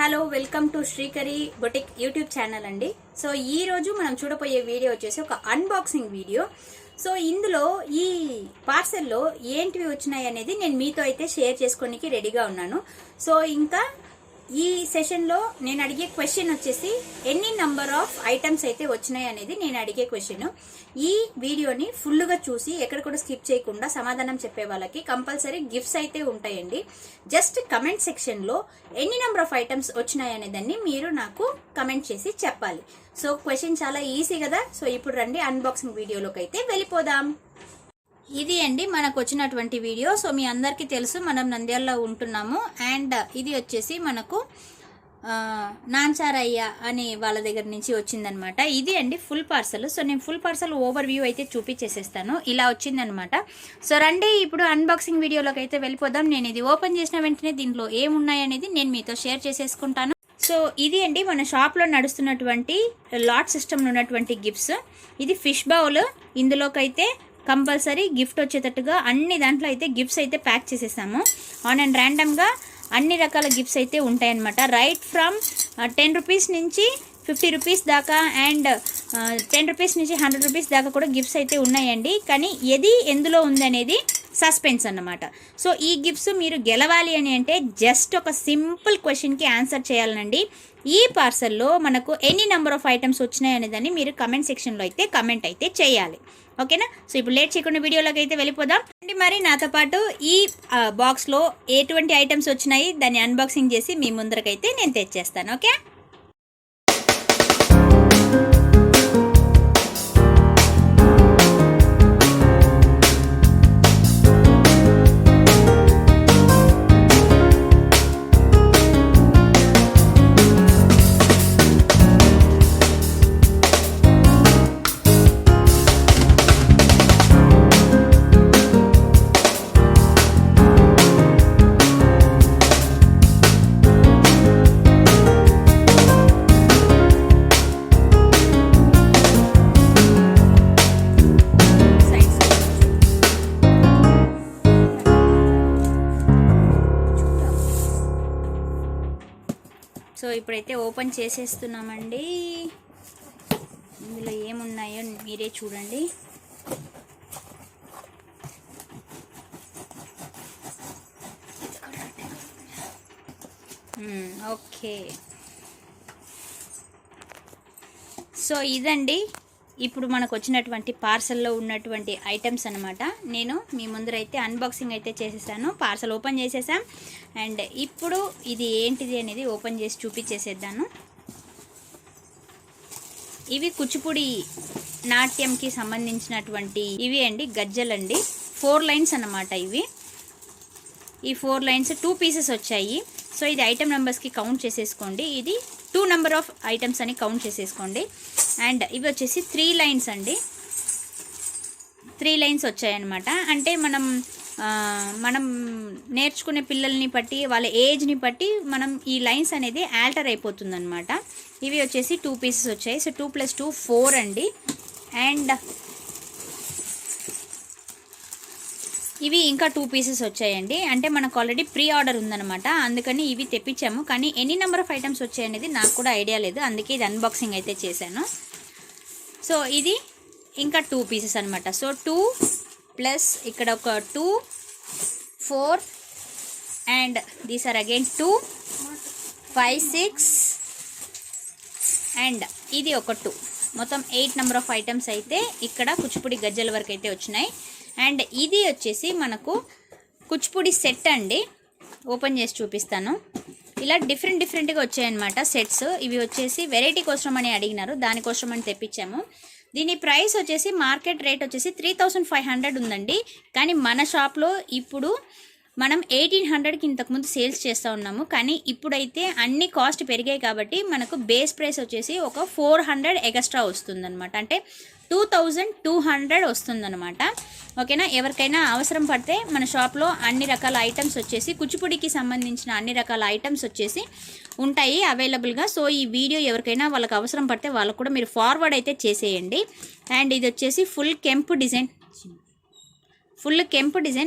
Hello welcome to Srikari boutique YouTube channel అండి. So ఈ రోజు మనం చూడబోయే వీడియో వచ్చేసి ఒక అన్బాక్సింగ్ వీడియో. సో ఇందులో ఈ పార్సెల్లో ఏంటివి వచ్చినాయి అనేది నేను మీతో అయితే షేర్ చేసుకోనికి రెడీగా ఉన్నాను. సో ఇంకా ఈ సెషన్లో నేను అడిగే క్వశ్చన్ వచ్చేసి ఎన్ని నంబర్ ఆఫ్ ఐటమ్స్ అయితే వచ్చినాయి అనేది నేను అడిగే క్వశ్చన్. ఈ వీడియోని ఫుల్గా చూసి ఎక్కడ కూడా స్కిప్ చేయకుండా సమాధానం చెప్పే వాళ్ళకి కంపల్సరీ గిఫ్ట్స్ అయితే ఉంటాయండి. జస్ట్ కమెంట్ సెక్షన్లో ఎన్ని నెంబర్ ఆఫ్ ఐటమ్స్ వచ్చినాయి అనేదాన్ని మీరు నాకు కమెంట్ చేసి చెప్పాలి. సో క్వశ్చన్ చాలా ఈజీ కదా. సో ఇప్పుడు రండి అన్బాక్సింగ్ వీడియోలోకి అయితే వెళ్ళిపోదాం. ఇది అండి మనకు వచ్చినటువంటి వీడియో. సో మీ అందరికీ తెలుసు మనం నంద్యాలలో ఉంటున్నాము. అండ్ ఇది వచ్చేసి మనకు నాంచారయ్య అనే వాళ్ళ దగ్గర నుంచి వచ్చిందనమాట. ఇది అండి ఫుల్ పార్సల్. సో నేను ఫుల్ పార్సల్ ఓవర్ వ్యూ అయితే చూపించేసేస్తాను. ఇలా వచ్చిందనమాట. సో రండి ఇప్పుడు అన్బాక్సింగ్ వీడియోలోకి అయితే వెళ్ళిపోదాం. నేను ఇది ఓపెన్ చేసిన వెంటనే దీంట్లో ఏమున్నాయి అనేది నేను మీతో షేర్ చేసేసుకుంటాను. సో ఇది అండి మన షాప్లో నడుస్తున్నటువంటి లాట్ సిస్టమ్లో ఉన్నటువంటి గిఫ్ట్స్. ఇది ఫిష్ బౌల్. ఇందులోకైతే కంపల్సరీ గిఫ్ట్ వచ్చేటట్టుగా అన్ని దాంట్లో అయితే గిఫ్ట్స్ అయితే ప్యాక్ చేసేసాము. ఆన్ అండ్ ర్యాండమ్గా అన్ని రకాల గిఫ్ట్స్ అయితే ఉంటాయన్నమాట. రైట్ ఫ్రమ్ 10 రూపీస్ నుంచి 50 రూపీస్ దాకా అండ్ 10 రూపీస్ నుంచి 100 రూపీస్ దాకా కూడా గిఫ్ట్స్ అయితే ఉన్నాయండి. కానీ ఏది ఎందులో ఉందనేది సస్పెన్స్ అన్నమాట. సో ఈ గిఫ్ట్స్ మీరు గెలవాలి అని అంటే జస్ట్ ఒక సింపుల్ క్వశ్చన్కి ఆన్సర్ చేయాలండి. ఈ పార్సల్లో మనకు ఎన్ని నెంబర్ ఆఫ్ ఐటమ్స్ వచ్చినాయి అనేదాన్ని మీరు కమెంట్ సెక్షన్లో అయితే కమెంట్ అయితే చేయాలి. ఓకేనా. సో ఇప్పుడు లేట్ చేయకుండా వీడియోలోకి అయితే వెళ్ళిపోదాం అండి. మరి నాతో పాటు ఈ బాక్స్లో ఎటువంటి ఐటమ్స్ వచ్చినాయి దాన్ని అన్బాక్సింగ్ చేసి మీ ముందరకైతే నేను తెచ్చేస్తాను. ఓకే. సో ఇప్పుడైతే ఓపెన్ చేసేస్తున్నామండి. ఇందులో ఏమున్నాయో మీరే చూడండి. ఓకే. సో ఇదండి ఇప్పుడు మనకు వచ్చినటువంటి పార్సల్లో ఉన్నటువంటి ఐటమ్స్ అనమాట. నేను మీ ముందరైతే అన్బాక్సింగ్ అయితే చేసేసాను. పార్సల్ ఓపెన్ చేసేసాం. అండ్ ఇప్పుడు ఇది ఏంటిది అనేది ఓపెన్ చేసి చూపించేసేద్దాను. ఇవి కూచిపూడి నాట్యంకి సంబంధించినటువంటి ఇవి అండి గజ్జలండి. 4 లైన్స్ అన్నమాట ఇవి. ఈ 4 లైన్స్ 2 పీసెస్ వచ్చాయి. సో ఇది ఐటమ్ నెంబర్స్కి కౌంట్ చేసేసుకోండి. ఇది 2 నెంబర్ ఆఫ్ ఐటమ్స్ అని కౌంట్ చేసేసుకోండి. అండ్ ఇవి వచ్చేసి 3 లైన్స్ అండి. 3 లైన్స్ వచ్చాయన్నమాట. అంటే మనం నేర్చుకునే పిల్లల్ని బట్టి వాళ్ళ ఏజ్ని బట్టి మనం ఈ లైన్స్ అనేది ఆల్టర్ అయిపోతుంది అనమాట. ఇవి వచ్చేసి 2 పీసెస్ వచ్చాయి. సో 2 + 2 4 అండి. అండ్ ఇవి ఇంకా 2 పీసెస్ వచ్చాయండి. అంటే మనకు ఆల్రెడీ ప్రీ ఆర్డర్ ఉందన్నమాట. అందుకని ఇవి తెప్పించాము. కానీ ఎన్ని నెంబర్ ఆఫ్ ఐటమ్స్ వచ్చాయనేది నాకు కూడా ఐడియా లేదు. అందుకే ఇది అన్బాక్సింగ్ అయితే చేశాను. సో ఇది ఇంకా 2 పీసెస్ అనమాట. సో 2 ప్లస్ ఇక్కడ ఒక 2 4 and these are again 2 5 6 and ఇది ఒక 2. మొత్తం 8 నెంబర్ ఆఫ్ ఐటమ్స్ అయితే ఇక్కడ కూచిపూడి గజ్జల వరకు అయితే వచ్చినాయి. అండ్ ఇది వచ్చేసి మనకు కూచిపూడి సెట్ అండి. ఓపెన్ చేసి చూపిస్తాను. ఇలా డిఫరెంట్గా వచ్చాయన్నమాట సెట్స్. ఇవి వచ్చేసి వెరైటీ కోసం అని అడిగినారు, దానికోసం అని తెప్పించాము. దీని ప్రైస్ వచ్చేసి మార్కెట్ రేట్ వచ్చేసి 3500 ఉందండి. కానీ మన షాప్లో ఇప్పుడు మనం 1800కి ఇంతకుముందు సేల్స్ చేస్తూ ఉన్నాము. కానీ ఇప్పుడైతే అన్ని కాస్ట్ పెరిగాయి కాబట్టి మనకు బేస్ ప్రైస్ వచ్చేసి ఒక 400 ఎక్స్ట్రా వస్తుందన్నమాట. అంటే 2200 వస్తుందన్నమాట. ఓకేనా. ఎవరికైనా అవసరం పడితే మన షాప్లో అన్ని రకాల ఐటమ్స్ వచ్చేసి కూచిపూడికి సంబంధించిన అన్ని రకాల ఐటమ్స్ వచ్చేసి ఉంటాయి అవైలబుల్గా. సో ఈ వీడియో ఎవరికైనా వాళ్ళకి అవసరం పడితే వాళ్ళకు కూడా మీరు ఫార్వర్డ్ అయితే చేసేయండి. అండ్ ఇది వచ్చేసి ఫుల్ కెంపు డిజైన్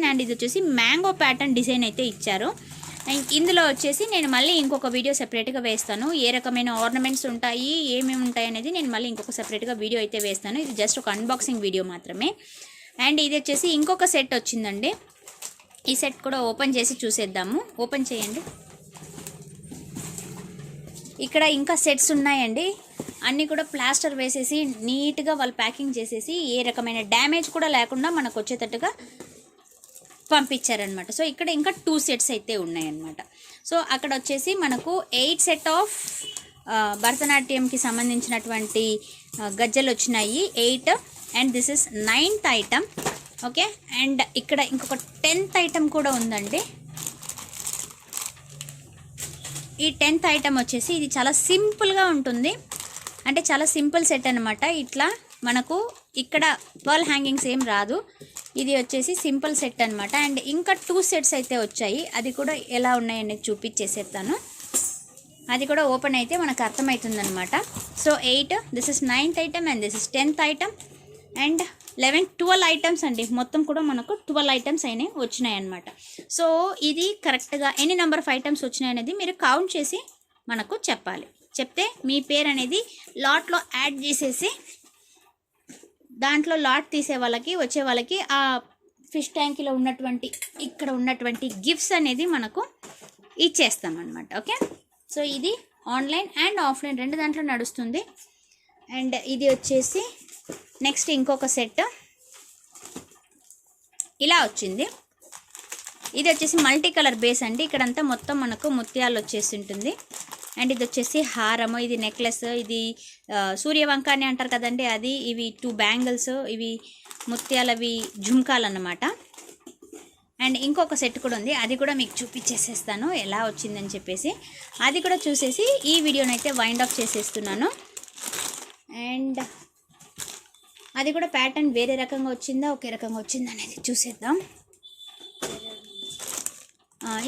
అండ్ ఇది వచ్చేసి మ్యాంగో ప్యాటర్న్ డిజైన్ అయితే ఇచ్చారు. అండ్ ఇందులో వచ్చేసి నేను మళ్ళీ ఇంకొక వీడియో సెపరేట్గా వేస్తాను. ఏ రకమైన ఆర్నమెంట్స్ ఉంటాయి, ఏమేమి ఉంటాయి అనేది నేను మళ్ళీ ఇంకొక సెపరేట్గా వీడియో అయితే వేస్తాను. ఇది జస్ట్ ఒక అన్బాక్సింగ్ వీడియో మాత్రమే. అండ్ ఇది వచ్చేసి ఇంకొక సెట్ వచ్చిందండి. ఈ సెట్ కూడా ఓపెన్ చేసి చూసేద్దాము. ఓపెన్ చేయండి. ఇక్కడ ఇంకా సెట్స్ ఉన్నాయండి. అన్నీ కూడా ప్లాస్టర్ వేసేసి నీట్గా వాళ్ళు ప్యాకింగ్ చేసేసి ఏ రకమైన డ్యామేజ్ కూడా లేకుండా మనకు వచ్చేటట్టుగా పంపించారనమాట. సో ఇక్కడ ఇంకా 2 సెట్స్ అయితే ఉన్నాయన్నమాట. సో అక్కడ వచ్చేసి మనకు 8 సెట్ ఆఫ్ భరతనాట్యంకి సంబంధించినటువంటి గజ్జలు వచ్చినాయి 8. And this is 9th item. Okay. And ఇక్కడ ఇంకొక 10th ఐటమ్ కూడా ఉందండి. ఈ 10th ఐటమ్ వచ్చేసి ఇది చాలా సింపుల్గా ఉంటుంది. అంటే చాలా సింపుల్ సెట్ అనమాట. ఇట్లా మనకు ఇక్కడ పర్ల్ హ్యాంగింగ్స్ ఏం రాదు. ఇది వచ్చేసి సింపుల్ సెట్ అనమాట. అండ్ ఇంకా 2 సెట్స్ అయితే వచ్చాయి. అది కూడా ఎలా ఉన్నాయని చూపించేసేస్తాను. అది కూడా ఓపెన్ అయితే మనకు అర్థమవుతుందనమాట. So 8, this is 9th item and this is 10th item and 11, 12 items అండి. మొత్తం కూడా మనకు 12 ఐటమ్స్ అయినాయి వచ్చినాయి అనమాట. సో ఇది కరెక్ట్గా ఎన్ని నెంబర్ ఆఫ్ ఐటమ్స్ వచ్చినాయి అనేది మీరు కౌంట్ చేసి మనకు చెప్పాలి. చెప్తే మీ పేరు అనేది లాట్లో యాడ్ చేసేసి దాంట్లో లాట్ తీసే వాళ్ళకి వచ్చే వాళ్ళకి ఆ ఫిష్ ట్యాంక్లో ఉన్నటువంటి ఇక్కడ ఉన్నటువంటి గిఫ్ట్స్ అనేది మనకు ఇచ్చేస్తామన్నమాట. ఓకే. సో ఇది ఆన్లైన్ అండ్ ఆఫ్లైన్ 2 దాంట్లో నడుస్తుంది. అండ్ ఇది వచ్చేసి నెక్స్ట్ ఇంకొక సెట్ ఇలా వచ్చింది. ఇది వచ్చేసి మల్టీ కలర్ బేస్ అండి. ఇక్కడంతా మొత్తం మనకు ముత్యాలు వచ్చేసి ఉంటుంది. అండ్ ఇది వచ్చేసి హారము, ఇది నెక్లెస్, ఇది సూర్యవంక అని అంటారు కదండి అది, ఇవి 2 బ్యాంగిల్స్, ఇవి ముత్యాలవి జుంకాలు అన్నమాట. అండ్ ఇంకొక సెట్ కూడా ఉంది. అది కూడా మీకు చూపించేసేస్తాను ఎలా వచ్చిందని చెప్పేసి. అది కూడా చూసేసి ఈ వీడియోని అయితే వైండ్ ఆఫ్ చేసేస్తున్నాను. అండ్ అది కూడా ప్యాటర్న్ వేరే రకంగా వచ్చిందా ఒకే రకంగా వచ్చిందా అనేది చూసేద్దాం.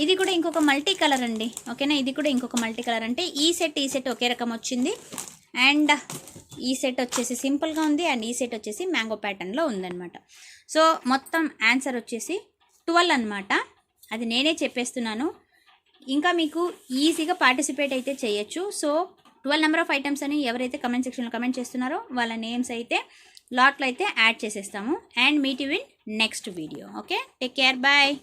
ఇది కూడా ఇంకొక మల్టీ కలర్ అండి. ఓకేనా. ఇది కూడా ఇంకొక మల్టీ కలర్. అంటే ఈ సెట్ ఒకే రకం వచ్చింది. అండ్ ఈ సెట్ వచ్చేసి సింపుల్గా ఉంది. అండ్ ఈ సెట్ వచ్చేసి మ్యాంగో ప్యాటర్న్లో ఉందన్నమాట. సో మొత్తం ఆన్సర్ వచ్చేసి 12 అనమాట. అది నేనే చెప్పేస్తున్నాను. ఇంకా మీకు ఈజీగా పార్టిసిపేట్ అయితే చేయొచ్చు. సో 12 నెంబర్ ఆఫ్ ఐటమ్స్ అని ఎవరైతే కమెంట్ సెక్షన్లో కమెంట్ చేస్తున్నారో వాళ్ళ నేమ్స్ అయితే లాట్లో అయితే యాడ్ చేసేస్తాము. And meet you in next video. Okay. Take care. Bye.